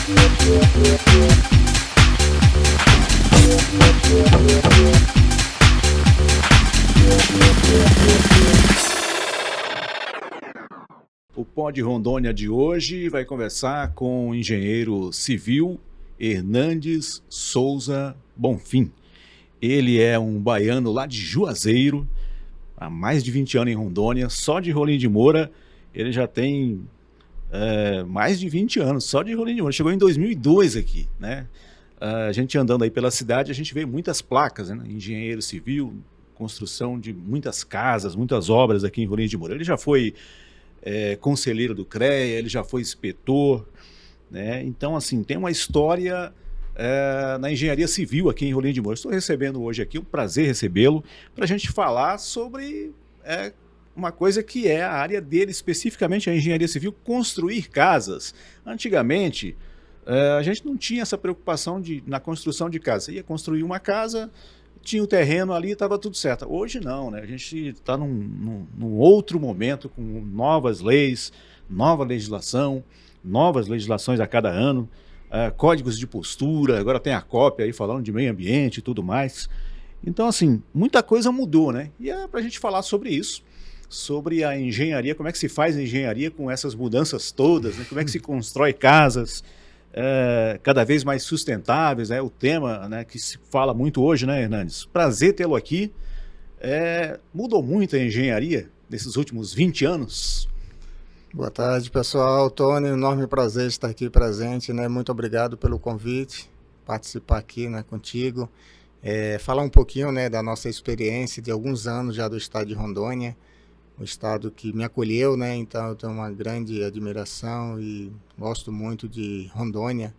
O Pod Rondônia de hoje vai conversar com o engenheiro civil Hernandes Souza Bonfim. Ele é um baiano lá de Juazeiro, há mais de 20 anos em Rondônia. Só de Rolim de Moura ele já tem mais de 20 anos, só de Rolim de Moura. Chegou em 2002 aqui, né? A gente andando aí pela cidade, a gente vê muitas placas, né? Engenheiro civil, construção de muitas casas, muitas obras aqui em Rolim de Moura. Ele já foi conselheiro do CREA, ele já foi inspetor, né? Então, assim, tem uma história na engenharia civil aqui em Rolim de Moura. Estou recebendo hoje aqui, um prazer recebê-lo, para a gente falar sobre uma coisa que é a área dele, especificamente a engenharia civil, construir casas. Antigamente, a gente não tinha essa preocupação na construção de casa. Você ia construir uma casa, tinha o terreno ali e estava tudo certo. Hoje não, né? A gente está num outro momento, com novas leis, nova legislação, novas legislações a cada ano, códigos de postura, agora tem a cópia aí falando de meio ambiente e tudo mais. Então, assim, muita coisa mudou, né? E é para a gente falar sobre isso, sobre a engenharia, como é que se faz a engenharia com essas mudanças todas, né? Como é que se constrói casas cada vez mais sustentáveis, né? O tema, né, que se fala muito hoje, né, Hernandes? Prazer tê-lo aqui. Mudou muito a engenharia nesses últimos 20 anos? Boa tarde, pessoal. Tony, enorme prazer estar aqui presente, né? Muito obrigado pelo convite, participar aqui, né, contigo. Falar um pouquinho, né, da nossa experiência de alguns anos já do estado de Rondônia, o estado que me acolheu, né? Então eu tenho uma grande admiração e gosto muito de Rondônia.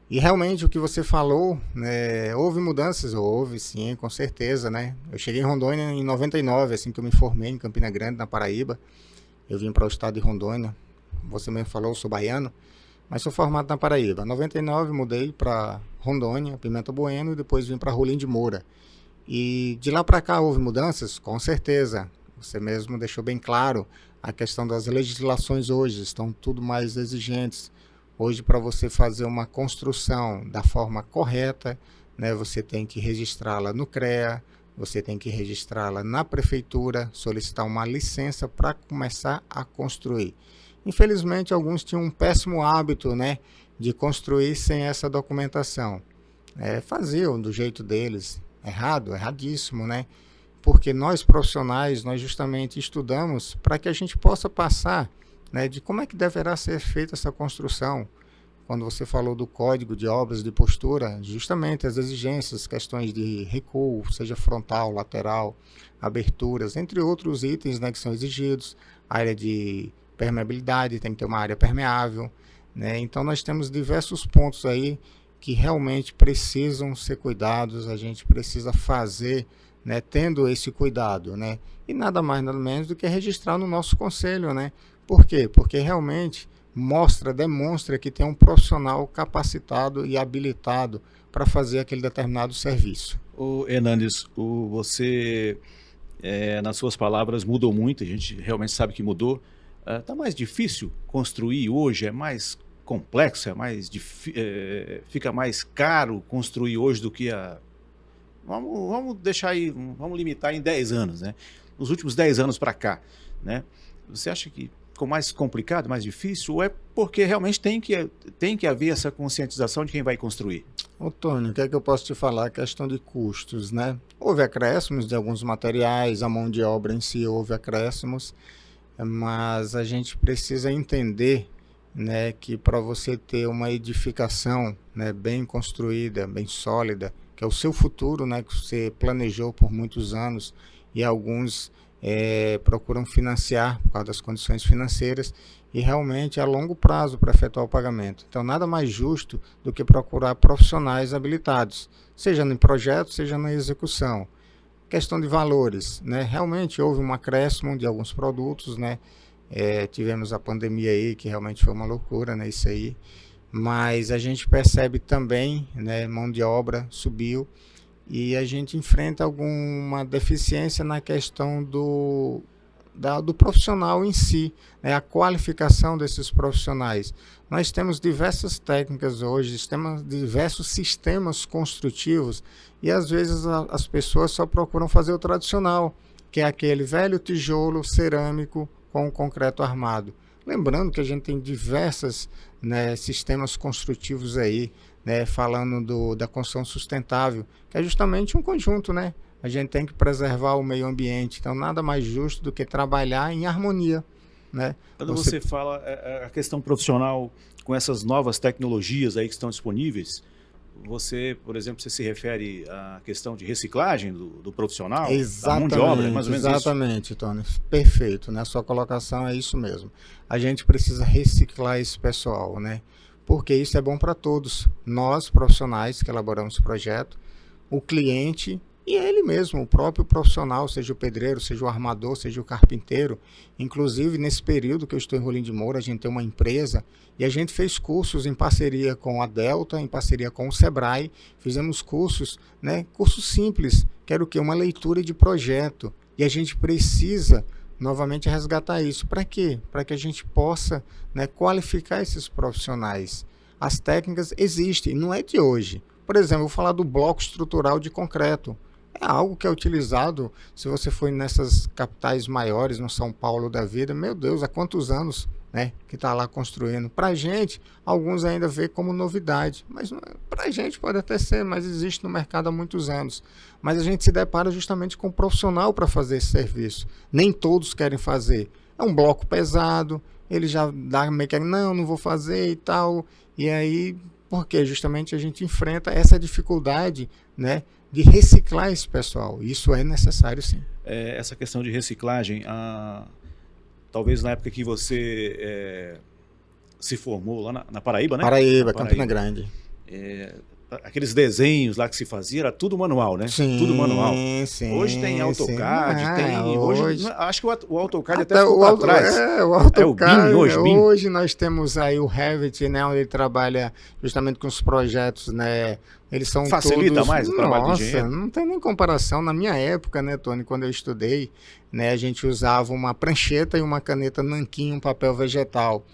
E realmente o que você falou, né, houve mudanças, houve sim, com certeza, né? Eu cheguei em Rondônia em 99, assim que eu me formei em Campina Grande, na Paraíba. Eu vim para o estado de Rondônia, você mesmo falou, eu sou baiano, mas sou formado na Paraíba. Em 99 mudei para Rondônia, Pimenta Bueno, e depois vim para Rolim de Moura. E de lá para cá houve mudanças? Com certeza. Você mesmo deixou bem claro a questão das legislações hoje, estão tudo mais exigentes. Hoje, para você fazer uma construção da forma correta, né, você tem que registrá-la no CREA, você tem que registrá-la na prefeitura, solicitar uma licença para começar a construir. Infelizmente, alguns tinham um péssimo hábito, né, de construir sem essa documentação. Faziam do jeito deles, erradíssimo, né? Porque nós profissionais, nós justamente estudamos para que a gente possa passar, né, de como é que deverá ser feita essa construção. Quando você falou do código de obras de postura, justamente as exigências, questões de recuo, seja frontal, lateral, aberturas, entre outros itens, né, que são exigidos, área de permeabilidade, tem que ter uma área permeável, né? Então nós temos diversos pontos aí que realmente precisam ser cuidados, a gente precisa fazer, né, tendo esse cuidado, né? E nada mais nada menos do que registrar no nosso conselho, né? Por quê? Porque realmente demonstra que tem um profissional capacitado e habilitado para fazer aquele determinado serviço. Hernandes, você, nas suas palavras, mudou muito, a gente realmente sabe que mudou. Está mais difícil construir hoje? É mais complexo? Fica mais caro construir hoje do que Vamos deixar aí, vamos limitar em 10 anos, né? Nos últimos 10 anos para cá, né? Você acha que ficou mais complicado, mais difícil? Ou é porque realmente tem que haver essa conscientização de quem vai construir? Ô, Tony, o que é que eu posso te falar? A questão de custos, né? Houve acréscimos de alguns materiais, a mão de obra em si houve acréscimos, mas a gente precisa entender, né, que para você ter uma edificação, né, bem construída, bem sólida, que é o seu futuro, né, que você planejou por muitos anos, e alguns procuram financiar por causa das condições financeiras, e realmente a longo prazo para efetuar o pagamento. Então nada mais justo do que procurar profissionais habilitados, seja em projeto, seja na execução. Questão de valores, né, realmente houve um acréscimo de alguns produtos, né, tivemos a pandemia aí, que realmente foi uma loucura, né, isso aí. Mas a gente percebe também, né, mão de obra subiu e a gente enfrenta alguma deficiência na questão do profissional em si, né, a qualificação desses profissionais. Nós temos diversas técnicas hoje, temos diversos sistemas construtivos e às vezes as pessoas só procuram fazer o tradicional, que é aquele velho tijolo cerâmico com o concreto armado. Lembrando que a gente tem diversos, né, sistemas construtivos aí, né, falando da construção sustentável, que é justamente um conjunto, né? A gente tem que preservar o meio ambiente, então nada mais justo do que trabalhar em harmonia, né? Quando você fala a questão profissional com essas novas tecnologias aí que estão disponíveis, você, por exemplo, você se refere à questão de reciclagem do profissional, da mão de obra, mais ou menos isso? Exatamente, Tony. Perfeito, né? Sua colocação é isso mesmo. A gente precisa reciclar esse pessoal, né? Porque isso é bom para todos. Nós, profissionais que elaboramos o projeto, o cliente e ele mesmo, o próprio profissional, seja o pedreiro, seja o armador, seja o carpinteiro. Inclusive, nesse período que eu estou em Rolim de Moura, a gente tem uma empresa e a gente fez cursos em parceria com a Delta, em parceria com o Sebrae. Fizemos cursos, né? Cursos simples, que era o quê? Uma leitura de projeto. E a gente precisa novamente resgatar isso. Para quê? Para que a gente possa, né, qualificar esses profissionais. As técnicas existem, não é de hoje. Por exemplo, eu vou falar do bloco estrutural de concreto. É algo que é utilizado, se você for nessas capitais maiores, no São Paulo da vida, meu Deus, há quantos anos, né, que está lá construindo. Para a gente, alguns ainda vê como novidade, mas para a gente pode até ser, mas existe no mercado há muitos anos. Mas a gente se depara justamente com um profissional para fazer esse serviço. Nem todos querem fazer. É um bloco pesado, ele já dá meio que, não vou fazer e tal, e aí, porque justamente a gente enfrenta essa dificuldade, né, de reciclar esse pessoal. Isso é necessário, sim. Essa questão de reciclagem, talvez na época que você se formou lá na Paraíba, né? Paraíba, Campina Grande. Aqueles desenhos lá que se fazia, era tudo manual, né? Sim, tudo manual. sim. Hoje tem AutoCAD, hoje acho que o AutoCAD até ficou para trás. O AutoCAD, o BIM hoje nós temos aí o Revit, né? Onde ele trabalha justamente com os projetos, né? Eles são Facilita todos... mais o trabalho do engenheiro? Não tem nem comparação. Na minha época, né, Tony, quando eu estudei, né, a gente usava uma prancheta e uma caneta nanquim, um papel vegetal.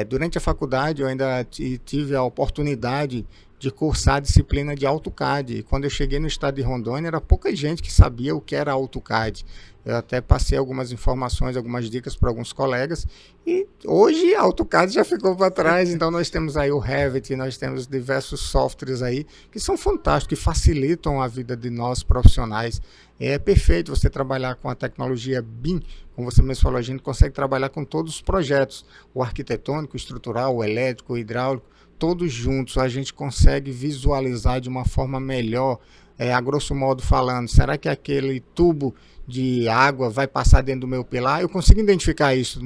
Durante a faculdade, eu ainda tive a oportunidade de cursar a disciplina de AutoCAD. E quando eu cheguei no estado de Rondônia, era pouca gente que sabia o que era AutoCAD. Eu até passei algumas informações, algumas dicas para alguns colegas. E hoje AutoCAD já ficou para trás. Então nós temos aí o Revit, nós temos diversos softwares aí que são fantásticos, que facilitam a vida de nós profissionais. É perfeito você trabalhar com a tecnologia BIM, como você mesmo falou, a gente consegue trabalhar com todos os projetos, o arquitetônico, o estrutural, o elétrico, o hidráulico, todos juntos a gente consegue visualizar de uma forma melhor, a grosso modo falando, será que aquele tubo de água vai passar dentro do meu pilar? Eu consigo identificar isso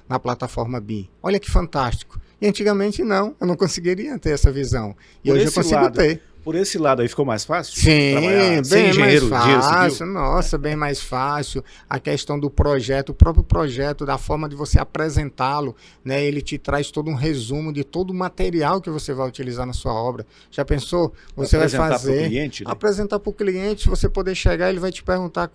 na plataforma BIM. Olha que fantástico. E antigamente não, eu não conseguiria ter essa visão. E hoje eu consigo ter. Por esse lado aí ficou mais fácil? Sim, bem mais fácil. Civil? Nossa, bem mais fácil. A questão do projeto, o próprio projeto, da forma de você apresentá-lo, né? Ele te traz todo um resumo de todo o material que você vai utilizar na sua obra. Já pensou? Você vai fazer... Pro cliente, né? Apresentar para o cliente, você poder chegar, ele vai te perguntar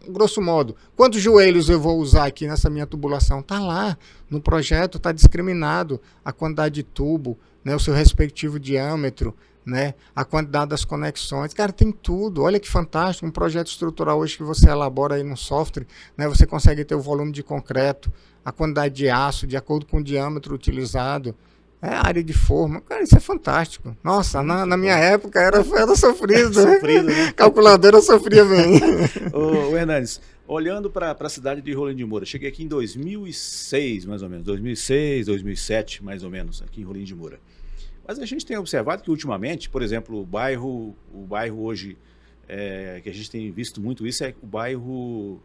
grosso modo, quantos joelhos eu vou usar aqui nessa minha tubulação? Tá lá, no projeto está discriminado a quantidade de tubo, né? O seu respectivo diâmetro, né, a quantidade das conexões, cara, tem tudo. Olha que fantástico, um projeto estrutural hoje que você elabora aí no software, né, você consegue ter o volume de concreto, a quantidade de aço, de acordo com o diâmetro utilizado, a área de forma, cara, isso é fantástico. Nossa, na minha época era sofrido, sofrido, né? Calculadora sofria bem. Ô Hernandes, olhando para a cidade de Rolim de Moura, cheguei aqui em 2006, mais ou menos, 2006, 2007, mais ou menos, aqui em Rolim de Moura. Mas a gente tem observado que ultimamente, por exemplo, o bairro hoje, que a gente tem visto muito isso, é o bairro,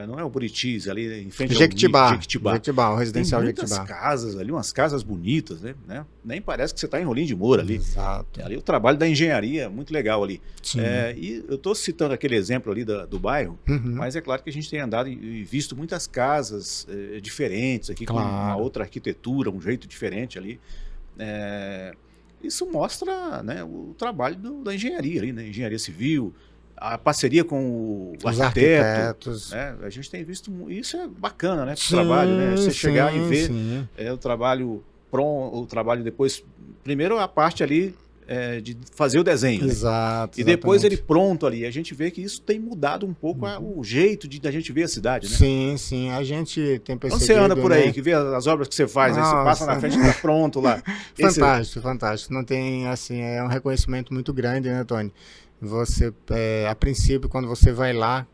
não é o Buritis, ali em frente ao Jequitibá, o residencial Jequitibá. Tem muitas casas ali, umas casas bonitas, né? Nem parece que você está em Rolim de Moura ali. Exato. Ali o trabalho da engenharia é muito legal ali. Sim. E eu estou citando aquele exemplo ali do bairro, mas é claro que a gente tem andado e visto muitas casas diferentes aqui, claro, com uma outra arquitetura, um jeito diferente ali. Isso mostra, né, o trabalho da engenharia ali, né? Engenharia civil, a parceria com o Os arquiteto, arquitetos. né? A gente tem visto, isso é bacana, né? O Sim, trabalho, né? Você chegar e sim, ver sim. o trabalho pronto, o trabalho depois, primeiro a parte ali de fazer o desenho, né? Exato, E depois ele exatamente. pronto ali. A gente vê que isso tem mudado um pouco o jeito da gente ver a cidade, né? Sim, sim. A gente tem Quando você anda percebido, por aí, né? que vê as obras que você faz, aí você passa na Nossa, frente e está pronto lá. Esse, fantástico, fantástico. Não tem, assim, é um reconhecimento muito grande, né, Tony? Você, a princípio, quando você vai lá,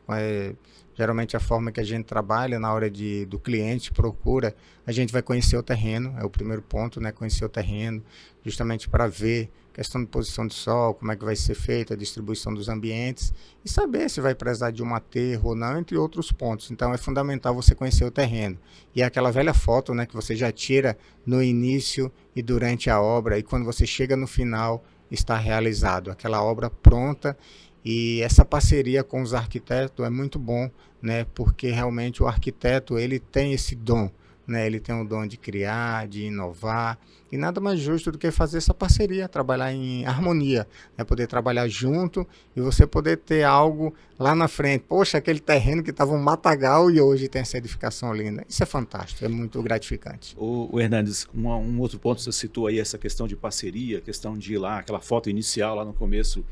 geralmente a forma que a gente trabalha na hora do cliente procura, a gente vai conhecer o terreno, é o primeiro ponto, né? Conhecer o terreno, justamente para ver questão de posição de sol, como é que vai ser feita a distribuição dos ambientes e saber se vai precisar de um aterro ou não, entre outros pontos. Então é fundamental você conhecer o terreno. E é aquela velha foto, né, que você já tira no início e durante a obra, e quando você chega no final está realizado, aquela obra pronta. E essa parceria com os arquitetos é muito bom, né? Porque realmente o arquiteto ele tem esse dom, né? Ele tem o dom de criar, de inovar, e nada mais justo do que fazer essa parceria, trabalhar em harmonia, né? Poder trabalhar junto e você poder ter algo lá na frente. Poxa, aquele terreno que estava um matagal e hoje tem essa edificação linda. Isso é fantástico, é muito gratificante. o Hernandes, um outro ponto você citou aí, essa questão de parceria, questão de ir lá, aquela foto inicial lá no começo.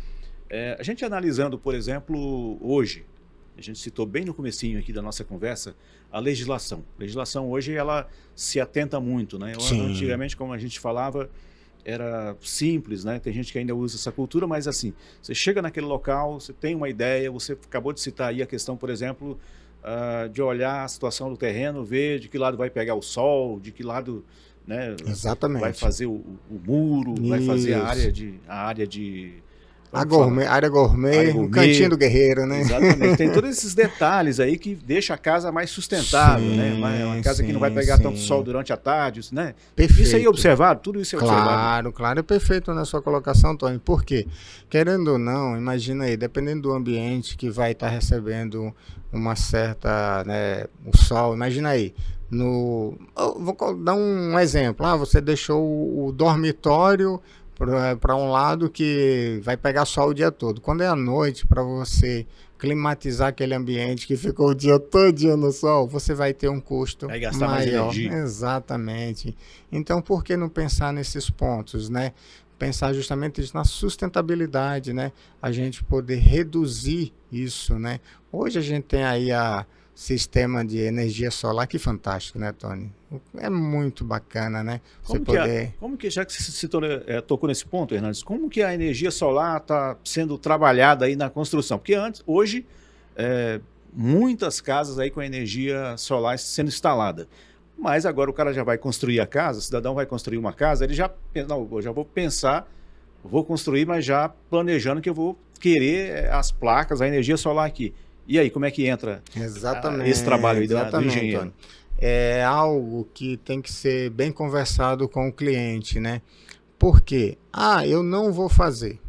A gente analisando, por exemplo, hoje, a gente citou bem no comecinho aqui da nossa conversa, a legislação. A legislação hoje, ela se atenta muito, né? Sim. Antigamente, como a gente falava, era simples, né? Tem gente que ainda usa essa cultura, mas assim, você chega naquele local, você tem uma ideia, você acabou de citar aí a questão, por exemplo, de olhar a situação do terreno, ver de que lado vai pegar o sol, de que lado, né, Exatamente. vai fazer o muro, vai fazer a Isso. área de A vamos falar, gourmet, área gourmet, área o gourmet. cantinho do guerreiro, né? Exatamente. Tem todos esses detalhes aí que deixa a casa mais sustentável, né? Uma casa que não vai pegar tanto sol durante a tarde, né? Perfeito. Isso aí é observado? Tudo isso é observado? Claro, claro, é perfeito na sua colocação, Tony. Por quê? Querendo ou não, imagina aí, dependendo do ambiente que vai estar recebendo uma certa, né, o sol, imagina aí, eu vou dar um exemplo, você deixou o dormitório para um lado que vai pegar sol o dia todo. Quando é à noite, para você climatizar aquele ambiente que ficou o dia todo no sol, você vai ter um custo Vai gastar maior. mais energia. Exatamente. Então, por que não pensar nesses pontos, né? Pensar justamente na sustentabilidade, né? A gente poder reduzir isso, né? Hoje a gente tem aí sistema de energia solar, que fantástico, né, Tony? É muito bacana, né? Você Como que, já que você tocou nesse ponto, Hernandes, como que a energia solar está sendo trabalhada aí na construção? Porque hoje, muitas casas aí com energia solar sendo instalada. Mas agora o cara já vai construir a casa, o cidadão vai construir uma casa, ele já pensa, não, eu já vou pensar, vou construir, mas já planejando que eu vou querer as placas, a energia solar aqui. E aí, como é que entra esse trabalho aí do engenheiro? Tony. É algo que tem que ser bem conversado com o cliente, né? Por quê? Eu não vou fazer.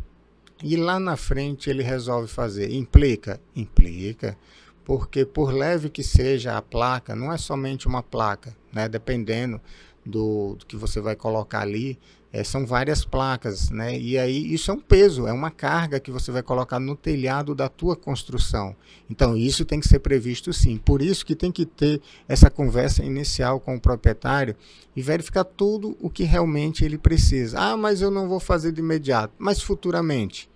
E lá na frente ele resolve fazer. Implica? Implica. Porque por leve que seja a placa, não é somente uma placa, né? Dependendo do que você vai colocar ali, são várias placas, né? E aí isso é um peso, é uma carga que você vai colocar no telhado da tua construção. Então isso tem que ser previsto sim. Por isso que tem que ter essa conversa inicial com o proprietário e verificar tudo o que realmente ele precisa. Mas eu não vou fazer de imediato, mas futuramente.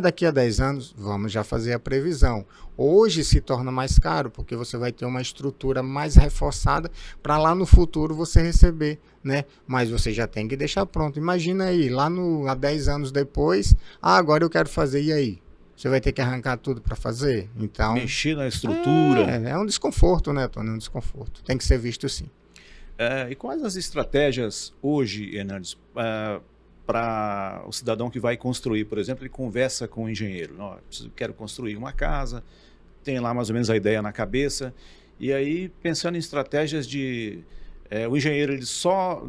Daqui a 10 anos, vamos já fazer a previsão. Hoje se torna mais caro, porque você vai ter uma estrutura mais reforçada para lá no futuro você receber, né? Mas você já tem que deixar pronto. Imagina aí, há 10 anos depois, agora eu quero fazer, e aí? Você vai ter que arrancar tudo para fazer? Então, mexer na estrutura. É um desconforto, né, Tony? É um desconforto. Tem que ser visto sim. E quais as estratégias hoje, Hernandes, para o cidadão que vai construir, por exemplo, ele conversa com o engenheiro, quero construir uma casa, tem lá mais ou menos a ideia na cabeça, e aí pensando em estratégias o engenheiro ele só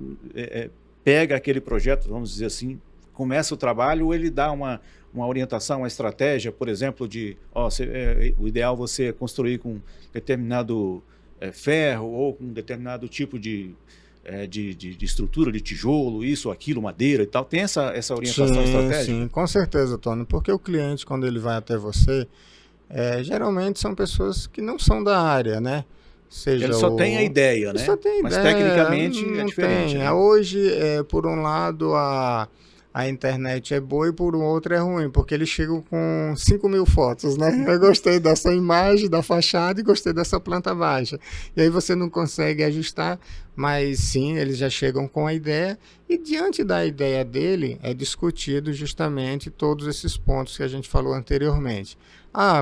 pega aquele projeto, vamos dizer assim, começa o trabalho, ou ele dá uma orientação, uma estratégia, por exemplo, o ideal é você construir com determinado ferro ou com determinado tipo de de estrutura, de tijolo, isso, aquilo, madeira e tal? Tem essa orientação estratégica? Sim, com certeza, Tony, porque o cliente, quando ele vai até você, geralmente são pessoas que não são da área, né? Seja Ele só tem a ideia, ele né? só tem Mas ideia, tecnicamente é não diferente, tem. né? Hoje, por um lado, a internet é boa e por um outro é ruim, porque eles chegam com 5.000 fotos, né? Eu gostei dessa imagem da fachada e gostei dessa planta baixa. E aí você não consegue ajustar, mas sim, eles já chegam com a ideia e diante da ideia dele é discutido justamente todos esses pontos que a gente falou anteriormente.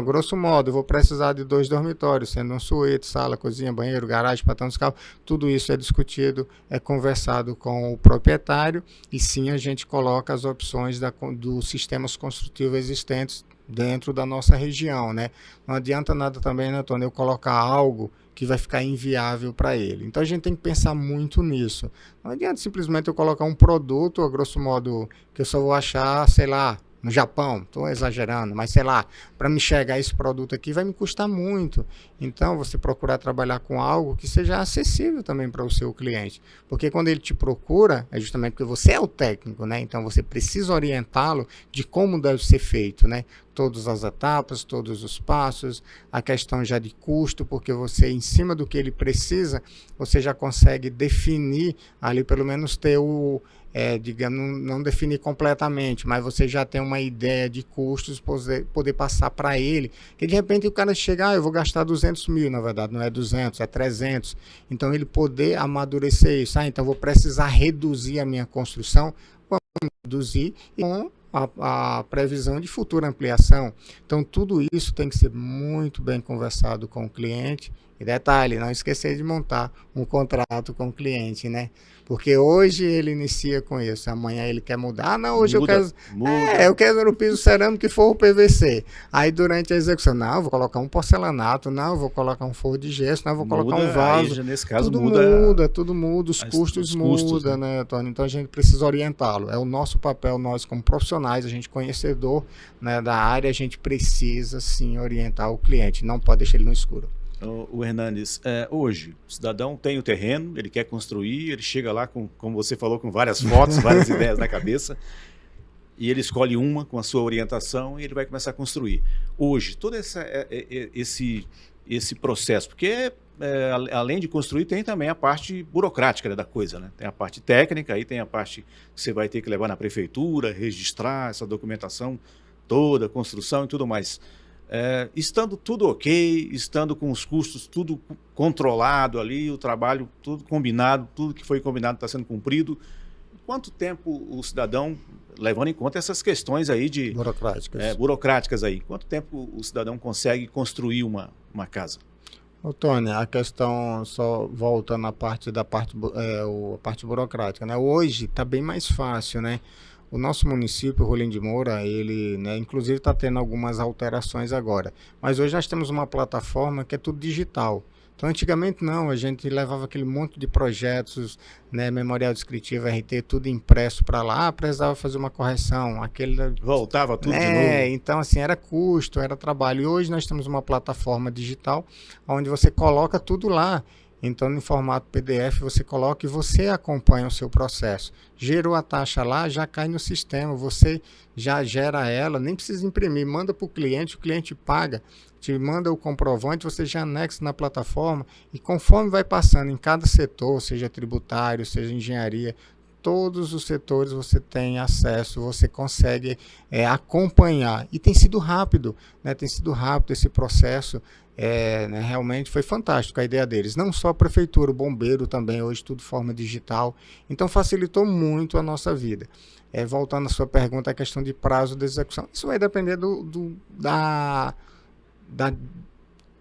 Grosso modo, eu vou precisar de 2 dormitórios, sendo um suíte, sala, cozinha, banheiro, garagem, patão dos carros. Tudo isso é discutido, é conversado com o proprietário e sim a gente coloca as opções dos sistemas construtivos existentes dentro da nossa região, né? Não adianta nada também, né, Tony, eu colocar algo que vai ficar inviável para ele. Então a gente tem que pensar muito nisso. Não adianta simplesmente eu colocar um produto, a grosso modo, que eu só vou achar, sei lá, no Japão, estou exagerando, mas sei lá, para me chegar esse produto aqui vai me custar muito. Então, você procurar trabalhar com algo que seja acessível também para o seu cliente. Porque quando ele te procura, é justamente porque você é o técnico, né? Então, você precisa orientá-lo de como deve ser feito, né? Todas as etapas, todos os passos, a questão já de custo, porque você, em cima do que ele precisa, você já consegue definir ali, pelo menos ter digamos, não definir completamente, mas você já tem uma ideia de custos, poder passar para ele, que de repente o cara chega, eu vou gastar 200 mil, na verdade não é 200, é 300, então ele poder amadurecer isso, então vou precisar reduzir a minha construção, vamos reduzir com a previsão de futura ampliação. Então tudo isso tem que ser muito bem conversado com o cliente. E detalhe, não esquecer de montar um contrato com o cliente, né? Porque hoje ele inicia com isso, amanhã ele quer mudar. Não, hoje eu quero o piso cerâmico que for o PVC. Aí durante a execução, não, eu vou colocar um porcelanato, não, eu vou colocar um forro de gesso, não, eu vou colocar um vaso. Aí, nesse caso, tudo muda, os custos mudam, né, Tony? Então a gente precisa orientá-lo. É o nosso papel, nós como profissionais, a gente conhecedor, né, da área, a gente precisa sim orientar o cliente, não pode deixar ele no escuro. O Hernandes, hoje, o cidadão tem o terreno, ele quer construir, ele chega lá, como você falou, com várias fotos, várias ideias na cabeça, e ele escolhe uma com a sua orientação e ele vai começar a construir. Hoje, todo esse processo, porque além de construir, tem também a parte burocrática, né, da coisa, né? Tem a parte técnica, aí tem a parte que você vai ter que levar na prefeitura, registrar essa documentação toda, construção e tudo mais. Estando tudo ok, estando com os custos tudo controlado ali, o trabalho tudo combinado, tudo que foi combinado está sendo cumprido, quanto tempo o cidadão, levando em conta essas questões aí de burocráticas aí, quanto tempo o cidadão consegue construir uma casa? Ô, Tony, a questão, só voltando à parte a parte burocrática, né? Hoje está bem mais fácil, né? O nosso município, Rolim de Moura, ele, né, inclusive está tendo algumas alterações agora. Mas hoje nós temos uma plataforma que é tudo digital. Então, antigamente não, a gente levava aquele monte de projetos, né, memorial descritivo, RT, tudo impresso para lá, precisava fazer uma correção. Voltava tudo de novo. Então, assim, era custo, era trabalho. E hoje nós temos uma plataforma digital onde você coloca tudo lá. Então, em formato PDF, você coloca e você acompanha o seu processo. Gerou a taxa lá, já cai no sistema, você já gera ela, nem precisa imprimir, manda para o cliente paga, te manda o comprovante, você já anexa na plataforma e conforme vai passando em cada setor, seja tributário, seja engenharia, todos os setores você tem acesso, você consegue acompanhar. E tem sido rápido, né? Tem sido rápido esse processo. Né, realmente foi fantástico a ideia deles. Não só a prefeitura, o bombeiro também, hoje tudo de forma digital. Então facilitou muito a nossa vida. Voltando à sua pergunta, a questão de prazo de execução. Isso vai depender da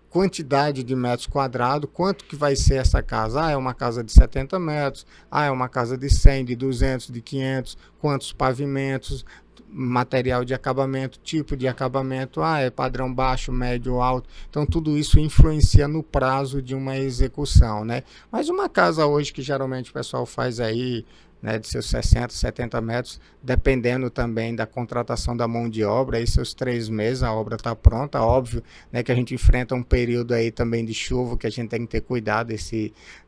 quantidade de metros quadrados, quanto que vai ser essa casa. É uma casa de 70 metros, é uma casa de 100, de 200, de 500, quantos pavimentos, material de acabamento, tipo de acabamento, é padrão baixo, médio, alto. Então tudo isso influencia no prazo de uma execução, né? Mas uma casa hoje que geralmente o pessoal faz aí, né, de seus 60, 70 metros, dependendo também da contratação da mão de obra, aí seus 3 meses a obra está pronta. Óbvio, né, que a gente enfrenta um período aí também de chuva, que a gente tem que ter cuidado,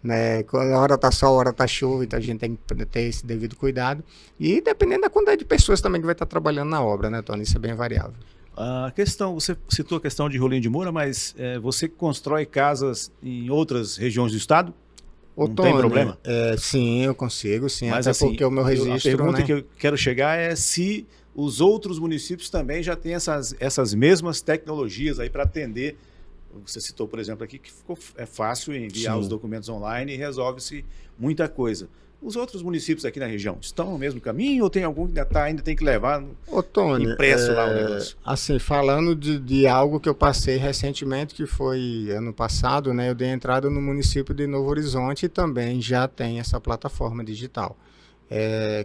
né, a hora está sol, a hora está chuva, então a gente tem que ter esse devido cuidado, e dependendo da quantidade de pessoas também que vai estar trabalhando na obra, né, Tony, isso é bem variável. A questão, você citou a questão de Rolim de Moura, mas você constrói casas em outras regiões do estado? Não Tony, tem problema? Sim, eu consigo, sim. Mas até assim, porque o meu registro... A pergunta, né, que eu quero chegar é se os outros municípios também já têm essas mesmas tecnologias aí para atender. Você citou, por exemplo, aqui que é fácil enviar os documentos online e resolve-se muita coisa. Os outros municípios aqui na região estão no mesmo caminho ou tem algum que ainda tem que levar Tony, impresso lá o negócio? Assim, falando de algo que eu passei recentemente, que foi ano passado, né, eu dei entrada no município de Novo Horizonte e também já tem essa plataforma digital.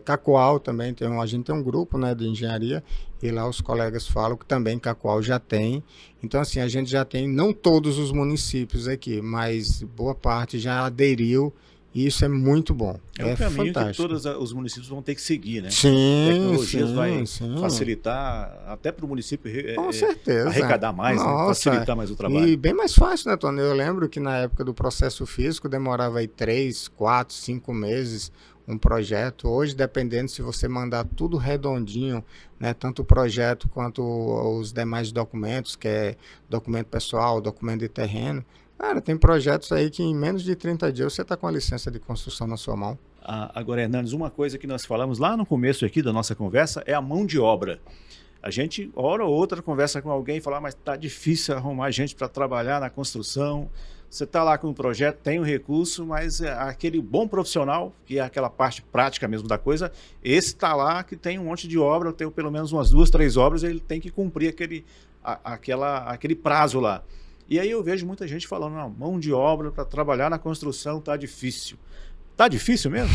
Cacoal também, a gente tem um grupo, né, de engenharia, e lá os colegas falam que também Cacoal já tem. Então, assim, a gente já tem, não todos os municípios aqui, mas boa parte já aderiu. E isso é muito bom. É um caminho fantástico, que todos os municípios vão ter que seguir, né? Sim, tecnologias vai facilitar até para o município com certeza. Arrecadar mais, né? Facilitar mais o trabalho. E bem mais fácil, né, Tony? Eu lembro que na época do processo físico demorava aí 3, 4, 5 meses um projeto. Hoje, dependendo, se você mandar tudo redondinho, né, tanto o projeto quanto os demais documentos, que é documento pessoal, documento de terreno, cara, tem projetos aí que em menos de 30 dias você está com a licença de construção na sua mão. Agora, Hernandes, uma coisa que nós falamos lá no começo aqui da nossa conversa é a mão de obra. A gente, hora ou outra, conversa com alguém e fala, mas está difícil arrumar gente para trabalhar na construção. Você está lá com um projeto, tem o recurso, mas aquele bom profissional, que é aquela parte prática mesmo da coisa, esse está lá que tem um monte de obra, tem pelo menos umas 2, 3 obras, ele tem que cumprir aquele prazo lá. E aí eu vejo muita gente falando, não, mão de obra para trabalhar na construção está difícil. Tá difícil mesmo?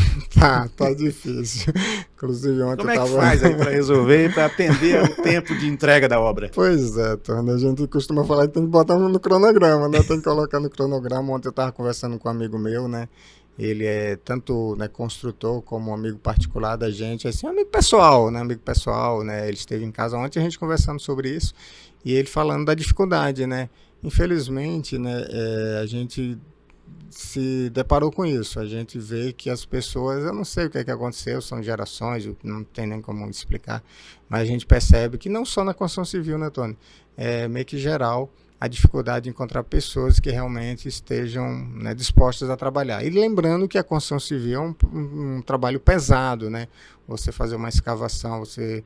Tá difícil. Inclusive ontem como é que faz aí para resolver, para atender o tempo de entrega da obra? Pois é, Tony, a gente costuma falar que tem que botar no cronograma, né? Tem que colocar no cronograma. Ontem eu estava conversando com um amigo meu, né? Ele é tanto, né, construtor como um amigo particular da gente, assim, amigo pessoal, né? Amigo pessoal, né? Ele esteve em casa ontem, a gente conversando sobre isso, e ele falando da dificuldade, né? Infelizmente, né, a gente se deparou com isso. A gente vê que as pessoas, eu não sei o que é que aconteceu, são gerações, não tem nem como explicar, mas a gente percebe que não só na construção civil, né, Tony? É meio que geral a dificuldade de encontrar pessoas que realmente estejam, né, dispostas a trabalhar. E lembrando que a construção civil é um trabalho pesado, né? Você fazer uma escavação, você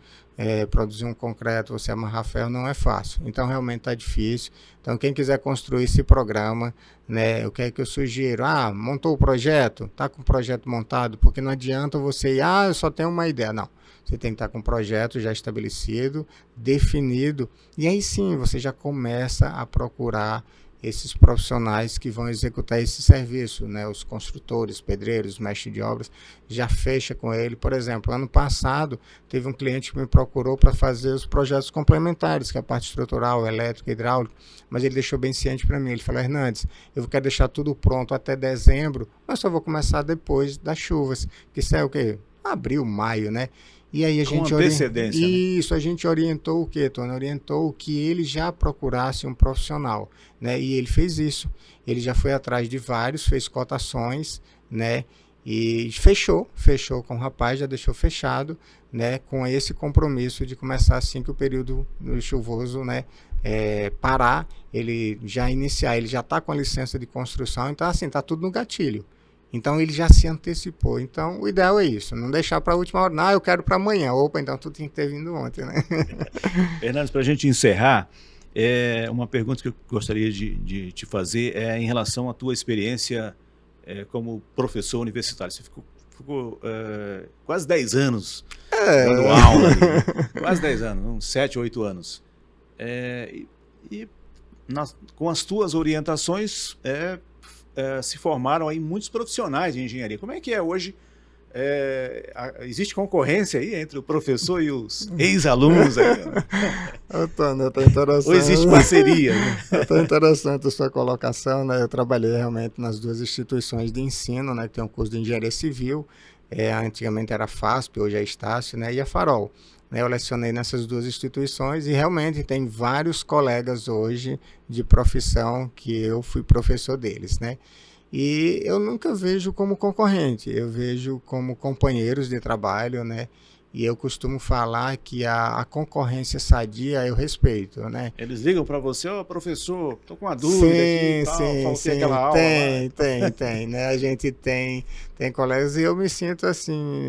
produzir um concreto, você amarrar ferro, não é fácil. Então, realmente está difícil. Então, quem quiser construir esse programa, né, o que é que eu sugiro? Montou o projeto? Está com o projeto montado? Porque não adianta você ir, eu só tenho uma ideia. Não. Você tem que estar com um projeto já estabelecido, definido, e aí sim você já começa a procurar esses profissionais que vão executar esse serviço, né? Os construtores, pedreiros, mestres de obras, já fecha com ele. Por exemplo, ano passado teve um cliente que me procurou para fazer os projetos complementares, que é a parte estrutural, elétrica, hidráulica, mas ele deixou bem ciente para mim. Ele falou, Hernandes, eu quero deixar tudo pronto até dezembro, mas só vou começar depois das chuvas, que isso é o quê? Abril, maio, né? E aí a gente antecedência, né? Isso, a gente orientou o quê, Tony? Orientou que ele já procurasse um profissional, né? E ele fez isso. Ele já foi atrás de vários, fez cotações, né? E fechou com o rapaz, já deixou fechado, né? Com esse compromisso de começar assim que o período chuvoso, né, parar, ele já iniciar, ele já está com a licença de construção, então assim, está tudo no gatilho. Então ele já se antecipou. Então o ideal é isso, não deixar para a última hora. Não, eu quero para amanhã. Opa, então tudo tinha que ter vindo ontem, né? Hernandes, para a gente encerrar, uma pergunta que eu gostaria de te fazer é em relação à tua experiência como professor universitário. Você ficou quase 10 anos dando aula, né? Quase 10 anos, uns 7, 8 anos. Com as tuas orientações, se formaram aí muitos profissionais de engenharia. Como é que é hoje existe concorrência aí entre o professor e os ex-alunos? Antônio, tá interessante. Ou existe parceria? Né? Tá interessante a sua colocação, né? Eu trabalhei realmente nas duas instituições de ensino, né? Que tem um curso de engenharia civil, antigamente era a FASP, hoje é Estácio, né? E a Farol. Eu lecionei nessas duas instituições e realmente tem vários colegas hoje de profissão que eu fui professor deles, né? E eu nunca vejo como concorrente, eu vejo como companheiros de trabalho, né? E eu costumo falar que a concorrência sadia eu respeito, né? Eles ligam para você, professor, estou com uma dúvida aqui, faltei aquela aula. Tem, né? A gente tem colegas e eu me sinto assim,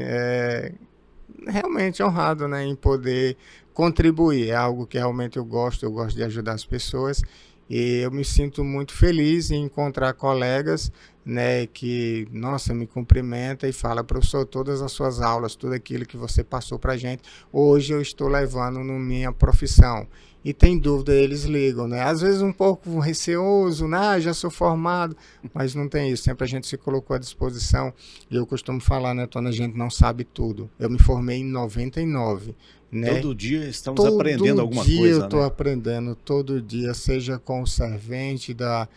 realmente honrado, né? Em poder contribuir, é algo que realmente eu gosto de ajudar as pessoas. E eu me sinto muito feliz em encontrar colegas, né, que, nossa, me cumprimenta e fala, professor, todas as suas aulas, tudo aquilo que você passou para a gente, hoje eu estou levando na minha profissão. E tem dúvida, eles ligam, né? Às vezes um pouco receoso, né? Já sou formado, mas não tem isso. Sempre a gente se colocou à disposição. E eu costumo falar, né, Tony, a gente não sabe tudo. Eu me formei em 99. Né? Todo dia estamos aprendendo alguma coisa. Todo dia eu estou né? aprendendo, todo dia, seja com o servente da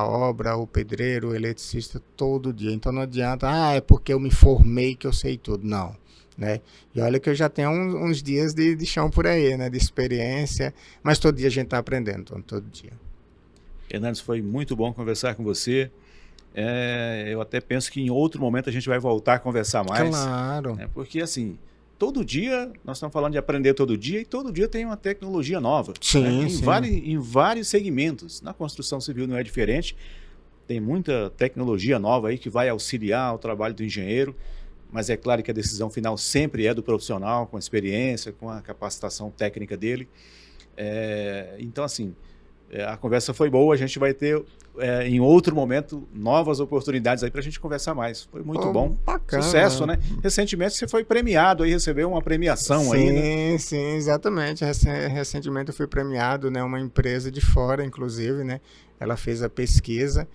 obra, o pedreiro, o eletricista, todo dia. Então não adianta, é porque eu me formei que eu sei tudo. Não. Né? E olha que eu já tenho uns dias de chão por aí, né? De experiência, mas todo dia a gente está aprendendo, todo dia. Hernandes, foi muito bom conversar com você. Eu até penso que em outro momento a gente vai voltar a conversar mais. Claro. Porque assim, todo dia, nós estamos falando de aprender todo dia, e todo dia tem uma tecnologia nova. Sim, sim. Em vários segmentos. Na construção civil não é diferente. Tem muita tecnologia nova aí que vai auxiliar o trabalho do engenheiro. Mas é claro que a decisão final sempre é do profissional, com a experiência, com a capacitação técnica dele. Então, assim, a conversa foi boa, a gente vai ter, em outro momento, novas oportunidades aí para a gente conversar mais. Foi muito bom. Bacana. Sucesso, né? Recentemente você foi premiado aí, recebeu uma premiação aí, né? Sim, exatamente. Recentemente eu fui premiado, né? Uma empresa de fora, inclusive, né? Ela fez a pesquisa.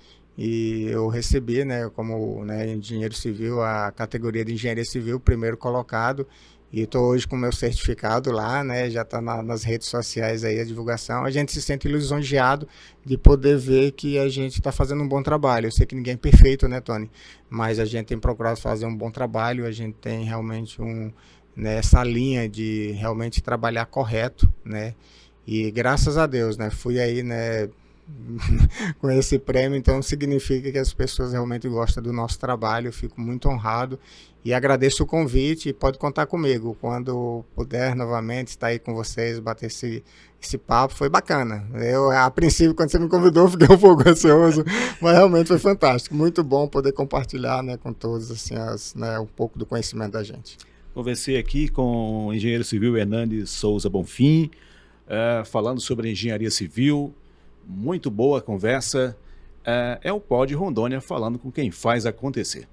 E eu recebi, né, como engenheiro civil, a categoria de engenharia civil, primeiro colocado. E estou hoje com o meu certificado lá, né, já está nas redes sociais aí a divulgação. A gente se sente lisonjeado de poder ver que a gente está fazendo um bom trabalho. Eu sei que ninguém é perfeito, né, Tony? Mas a gente tem procurado fazer um bom trabalho, a gente tem realmente essa linha de realmente trabalhar correto, né? E graças a Deus, né, fui aí, né, com esse prêmio, então significa que as pessoas realmente gostam do nosso trabalho. Eu fico muito honrado e agradeço o convite e pode contar comigo quando puder novamente estar aí com vocês, bater esse papo. Foi bacana. Eu, a princípio, quando você me convidou, fiquei um pouco ansioso, mas realmente foi fantástico, muito bom poder compartilhar, né, com todos assim, um pouco do conhecimento da gente. Conversei aqui com o engenheiro civil Hernandes Souza Bonfim, falando sobre engenharia civil. Muito boa a conversa. É o Pod Rondônia falando com quem faz acontecer.